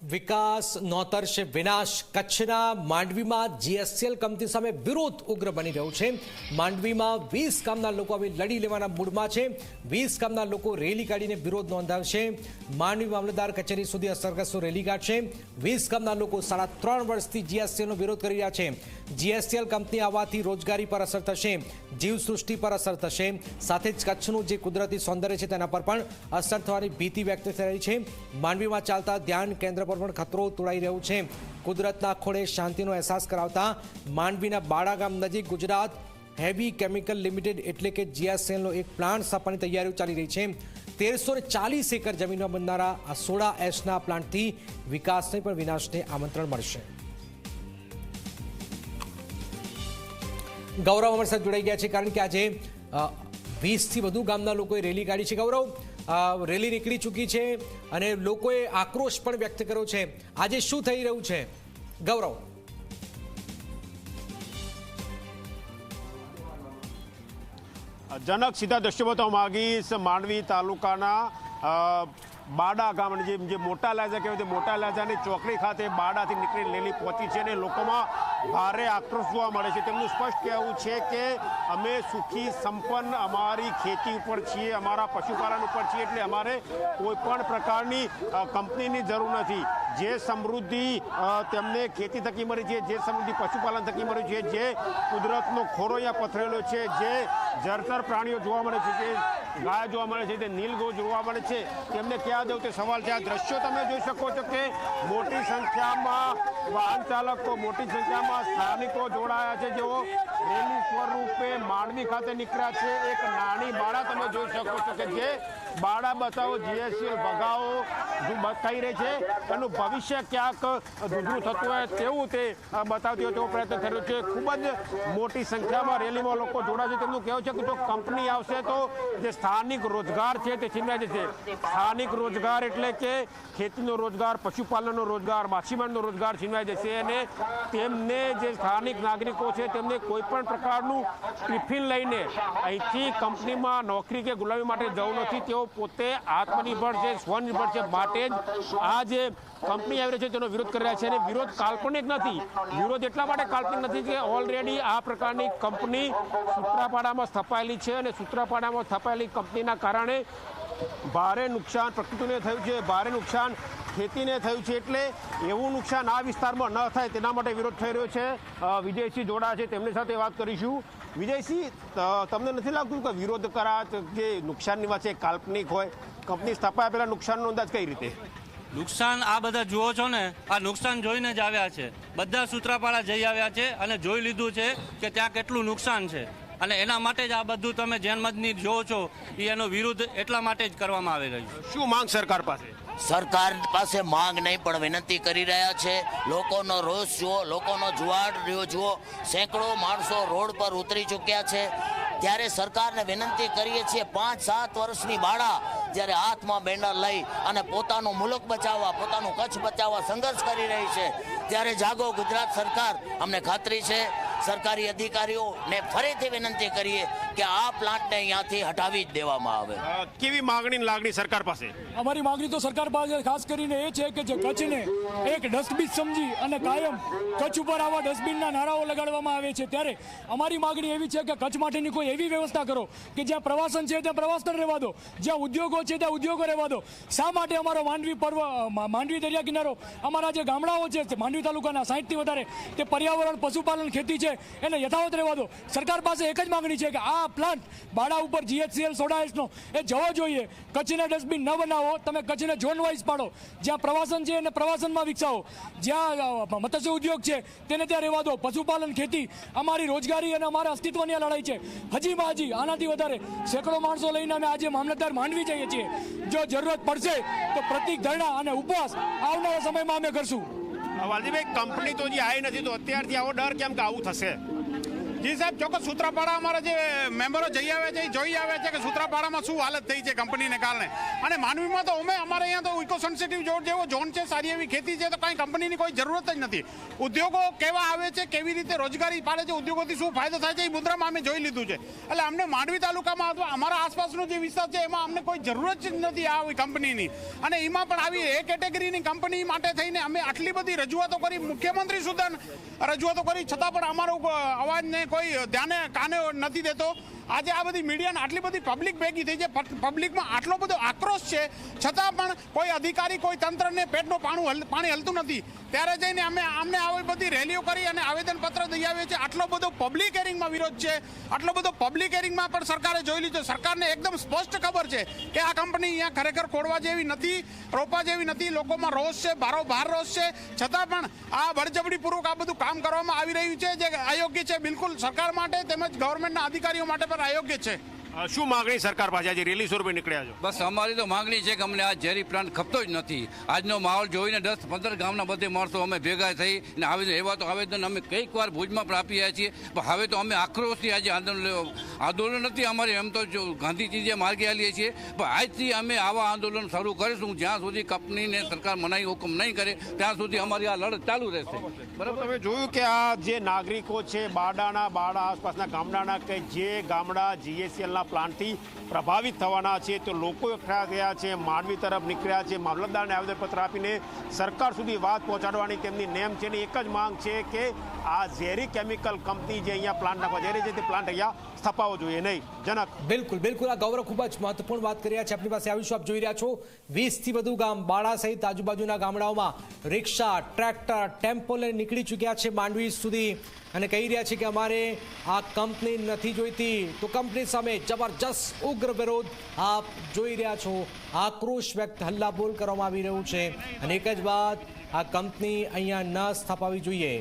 વિકાસ નોતરશે વિનાશ કચ્છના માંડવીમાં જીએસસીએલ કંપની સામે વિરોધ ઉગ્ર બની રહ્યો છે। માંડવીમાં 20 ગામના લોકો હવે લડી લેવાના મૂડમાં છે। 20 ગામના લોકો રેલી કાઢીને વિરોધ નોંધાવશે। માંડવી મામલતદાર કચેરી સુધી અસરગ્રસ્તો રેલી કાઢશે। 20 ગામના લોકો 3.5 વર્ષથી જીએસસીએલનો વિરોધ કરી રહ્યા છે। જીએસસીએલ કંપની આવવાથી રોજગારી પર અસર થશે, જીવસૃષ્ટિ પર અસર થશે, સાથે જ કચ્છનું જે કુદરતી સૌંદર્ય છે તેના પર પણ અસર થવાની ભીતિ વ્યક્ત થઈ રહી છે। માંડવીમાં ચાલતા ધ્યાન કેન્દ્ર પર પણ ખતરો તોડાઈ રહ્યો છે। કુદરતના ખોળે શાંતિનો અહેસાસ કરાવતા માંડવીના બાડા ગામ નજીક ગુજરાત હેવી કેમિકલ લિમિટેડ એટલે કે જીએસસીએલનો એક પ્લાન્ટ સ્થાપવાની તૈયારીઓ ચાલી રહી છે। 1340 એકર જમીનમાં બનનારા આ સોડા એશના પ્લાન્ટથી વિકાસને પણ વિનાશને આમંત્રણ મળશે। ગૌરવ અમારી સાથે જોડાઈ ગયા છે, કારણ કે આજે 20થી વધુ ગામના લોકોએ રેલી કાઢી છે। ગૌરવ, રેલી નીકળી ચૂકી છે અને લોકોએ આક્રોશ પણ વ્યક્ત કર્યો છે। આજે શું થઈ રહ્યું છે ગૌરવ? જનક સીધા દ્રશ્યો બતાવવા માંગીશ। માંડવી તાલુકાના બાડા ગામ જે મોટા લાજા કહેવાય, મોટા લાજાની ચોકડી ખાતે બાડાથી નીકળી રેલી પહોંચી છે અને લોકોમાં ભારે આક્રોશ જોવા મળે છે। તેમનું સ્પષ્ટ કહેવું છે કે અમે સુખી સંપન્ન અમારી ખેતી ઉપર છીએ, અમારા પશુપાલન ઉપર છીએ, એટલે અમારે કોઈ પણ પ્રકારની કંપનીની જરૂર નથી। જે સમૃદ્ધિ તેમને ખેતી થકી મળી છે, જે સમૃદ્ધિ પશુપાલન થકી મળી છે, જે કુદરતનો ખોરો અહીંયા પથરેલો છે, જે જળચર પ્રાણીઓ જોવા મળે છે, જે ગાય જોવા મળે છે, તે નીલગો જોવા મળે છે, તેમને ક્યાં દેવું તે સવાલ છે। આ દ્રશ્યો તમે જોઈ શકો છો કે મોટી સંખ્યામાં વાહન ચાલકો, મોટી સંખ્યામાં સ્થાનિકો જોડાયા છે, જેઓ રેલી સ્વરૂપે માંડવી ખાતે નીકળ્યા છે। એક નાની બાળા તમે જોઈ શકો છો કે જે બાળા બતાવો જીએસસીએલ ભગાવો બતાવી રહી છે, એનું ભવિષ્ય ક્યાંક જુદું થતું હોય તેવું તે બતાવતી હોય તેવો પ્રયત્ન થઈ રહ્યો છે। ખૂબ જ મોટી સંખ્યામાં રેલીમાં લોકો જોડાશે। તેમનું કહેવું છે કે જો કંપની આવશે તો જે સ્થાનિક રોજગાર છે તે છીનવાઈ જશે। સ્થાનિક રોજગાર એટલે કે ખેતીનો રોજગાર, પશુપાલનનો રોજગાર, માછીમારીનો રોજગાર છીનવાઈ જશે અને તેમને જે સ્થાનિક નાગરિકો છે તેમને કોઈ પણ પ્રકારનું ટિફિન લઈને અહીંથી કંપનીમાં નોકરી કે ગુલામી માટે જવું નથી। તેઓ પોતે આત્મનિર્ભર છે, સ્વનિર્ભર છે, માટે જ આ જે કંપની આવી રહી છે તેનો વિરોધ કરી રહ્યા છે। અને વિરોધ કાલ્પનિક નથી। વિરોધ એટલા માટે કાલ્પનિક નથી કે ઓલરેડી આ પ્રકારની કંપની સૂત્રાપાડામાં સ્થપાયેલી છે અને સૂત્રાપાડામાં સ્થપાયેલી કંપનીના કારણે ભારે નુકસાન પ્રકૃતિને થયું છે, ભારે નુકસાન ખેતીને થયું છે, એટલે એવું નુકસાન આ વિસ્તારમાં ન થાય તેના માટે વિરોધ થઈ રહ્યો છે। વિજયસિંહ જોડા છે, તેમની સાથે વાત કરીશું। વિજયસિંહ, તમને નથી લાગતું કે વિરોધ કરા જે નુકસાનની વાત છે કાલ્પનિક હોય? કંપની સ્થપાયા પહેલા નુકસાનનો અંદાજ કઈ રીતે? નુકસાન આ બધા જુઓ છો ને, આ નુકસાન જોઈને જ આવ્યા છે। બધા સૂત્રાપાડા જઈ આવ્યા છે અને જોઈ લીધું છે કે ત્યાં કેટલું નુકસાન છે અને એના માટે જ આ બધું તમે જનમતની જોવો છો એનો વિરુદ્ધ એટલા માટે જ કરવામાં આવી રહ્યું છે। શું માંગ સરકાર પાસે? સરકાર પાસે માંગ નહીં પણ વિનંતી કરી રહ્યા છે। લોકોનો રોષ જુઓ, લોકોનો જુવાળ જુઓ, સેંકડો માણસો રોડ પર ઉતરી ચૂક્યા છે। ત્યારે સરકારને વિનંતી કરીએ છીએ, 5-7 વર્ષની બાળા જ્યારે હાથમાં બેનર લઈ અને પોતાનું મુલક બચાવવા, પોતાનું કચ્છ બચાવવા સંઘર્ષ કરી રહી છે, ત્યારે જાગો ગુજરાત સરકાર। અમને ખાતરી છે સરકારી અધિકારીઓને ફરીથી વિનંતી કરીએ કે આ પ્લાન્ટને અહીંયાથી હટાવી જ દેવામાં આવે। કેવી માંગણી લાગણી સરકાર પાસે? અમારી માંગણી તો સરકાર પાસે ખાસ કરીને એ છે કે જે કચ્છને એક ડસ્ટબિન સમજી અને કાયમ કચ્છ ઉપર આવા ડસ્ટબિનના નારાઓ લગાડવામાં આવે છે, ત્યારે અમારી માંગણી એવી છે કે કચ્છ માટેની કોઈ એવી વ્યવસ્થા કરો કે જ્યાં પ્રવાસન છે ત્યાં પ્રવાસન રહેવા દો, જ્યાં ઉદ્યોગો છે ત્યાં ઉદ્યોગો રહેવા દો। શા માટે અમારો માંડવી દરિયા કિનારો, અમારા જે ગામડાઓ છે માંડવી તાલુકાના 60થી વધારે, તે પર્યાવરણ, પશુપાલન, ખેતી છે એને યથાવત રહેવા દો। સરકાર પાસે એક જ માંગણી છે કે આ પ્લાન્ટ બાડા ઉપર જીએચસીએલ સોડા એશનો એ જવો જોઈએ। કચ્છને ડસ્ટબિન ન બનાવો, તમે કચ્છને ઝોન વાઇઝ પાડો, જ્યાં પ્રવાસન છે એને પ્રવાસનમાં વિકસાવો, જ્યાં મત્સ્ય ઉદ્યોગ છે તેને ત્યાં રહેવા દો। પશુપાલન, ખેતી અમારી રોજગારી અને અમારા અસ્તિત્વની લડાઈ છે। હજી આનાથી વધારે સેંકડો માણસો લઈને અમે આજે મામલતદાર માંડવી જઈએ છીએ। જો જરૂરત પડશે તો પ્રતિક ધરણા અને ઉપવાસ આવનારા સમયમાં અમે કરશું। વાલજીભાઈ, કંપની તો જે આવી નથી તો અત્યારથી આવો ડર કેમ કે આવું થશે? જી સાહેબ, ચોક્કસ સૂત્રાપાડા અમારા જે મેમ્બરો જઈ આવ્યા છે એ જોઈ આવ્યા છે કે સૂત્રાપાડામાં શું હાલત થઈ છે કંપનીને કારણે. અને માંડવીમાં તો અમારે અહીંયા તો ઇકો સેન્સિટિવ ઝોન જેવો ઝોન છે, સારી એવી ખેતી છે, તો કાંઈ કંપનીની કોઈ જરૂરત જ નથી. ઉદ્યોગો કેવા આવે છે, કેવી રીતે રોજગારી પાડે છે, ઉદ્યોગોથી શું ફાયદો થાય છે એ મુદ્રામાં અમે જોઈ લીધું છે. એટલે અમને માંડવી તાલુકામાં અથવા અમારા આસપાસનો જે વિસ્તાર છે એમાં અમને કોઈ જરૂરત જ નથી આવી કંપનીની. અને એમાં પણ આવી એ કેટેગરીની કંપની માટે થઈને અમે આટલી બધી રજૂઆતો કરી, મુખ્યમંત્રી સુધા રજૂઆતો કરી, છતાં પણ અમારો અવાજને કોઈ ધ્યાને કાને નથી દેતો. આજે આ બધી મીડિયાને આટલી બધી પબ્લિક ભેગી થઈ છે, પબ્લિકમાં આટલો બધો આક્રોશ છે, છતાં પણ કોઈ અધિકારી, કોઈ તંત્રને પેટનું પાણી હલતું નથી. ત્યારે જઈને અમને આવી બધી રેલીઓ કરી અને આવેદનપત્ર દઈ આવ્યા છે. આટલો બધો પબ્લિક હિયરિંગમાં વિરોધ છે, આટલો બધો પબ્લિક હિયરિંગમાં પણ સરકારે જોઈ લીધું. સરકારને એકદમ સ્પષ્ટ ખબર છે કે આ કંપની અહીંયા ખરેખર ખોડવા જેવી નથી, રોપવા જેવી નથી. લોકોમાં રોષ છે, બારોબાર રોષ છે, છતાં પણ આ બળજબરીપૂર્વક આ બધું કામ કરવામાં આવી રહ્યું છે, જે અયોગ્ય છે. બિલકુલ સરકાર માટે તેમજ ગવર્મેન્ટના અધિકારીઓ માટે પણ અયોગ્ય છે. શું માંગણી સરકાર પાસે આજે રેલી સ્વરૂપે નીકળ્યા છો? બસ અમારી તો માંગણી છે કે અમને આ ઝેરી પ્લાન્ટ ખપતો જ નથી. આજનો માહોલ જોઈને 10-15 ગામના બધે માણસો અમે ભેગા થઈ અને એવા તો આવેદન અમે કંઈક વાર ભુજમાં પણ આપી રહ્યા છીએ. પણ હવે તો અમે આક્રોશથી આજે આંદોલન નથી અમારે, એમ તો ગાંધીજી જે માર્ગે આવીએ છીએ, પણ આજથી અમે આવા આંદોલન શરૂ કરીશું. જ્યાં સુધી કંપનીને સરકાર મનાઈ હુકમ નહીં કરે ત્યાં સુધી અમારી આ લડત ચાલુ રહેશે. બરાબર. તમે જોયું કે આ જે નાગરિકો છે બાડા આસપાસના ગામડાના કે જે ગામડા જીએસએલના પ્લાન્ટથી પ્રભાવિત થવાના છે, તો લોકો એકઠા થયા છે, માંડવી તરફ નીકળ્યા છે. મામલતદારને આવેદનપત્ર આપીને સરકાર સુધી વાત પહોંચાડવાની તેમની નેમ છે. એક જ માંગ છે કે આ ઝેરી કેમિકલ કંપની જે અહીંયા પ્લાન્ટ નાખવા જઈ રહી છે તે પ્લાન્ટ અહીંયા સ્થપાવવો જોઈએ નહીં. જનક બિલકુલ આ ગૌરવ ખૂબ જ મહત્વપૂર્ણ વાત કરી રહ્યા છે. આપણી પાસે આવીશું. આપ જોઈ રહ્યા છો 20થી વધુ ગામ બાળા સહિત આજુબાજુના ગામડાઓમાં રિક્ષા, ટ્રેક્ટર, ટેમ્પો લઈને નીકળી ચૂક્યા છે માંડવી સુધી અને કહી રહ્યા છે કે અમારે આ કંપની નથી જોઈતી. તો કંપની સામે જબરજસ્ત ઉગ્ર વિરોધ આપ જોઈ રહ્યા છો. આક્રોશ વ્યક્ત, હલ્લાબોલ કરવામાં આવી રહ્યું છે અને એક જ વાત, આ કંપની અહીંયા ન સ્થાપાવી જોઈએ.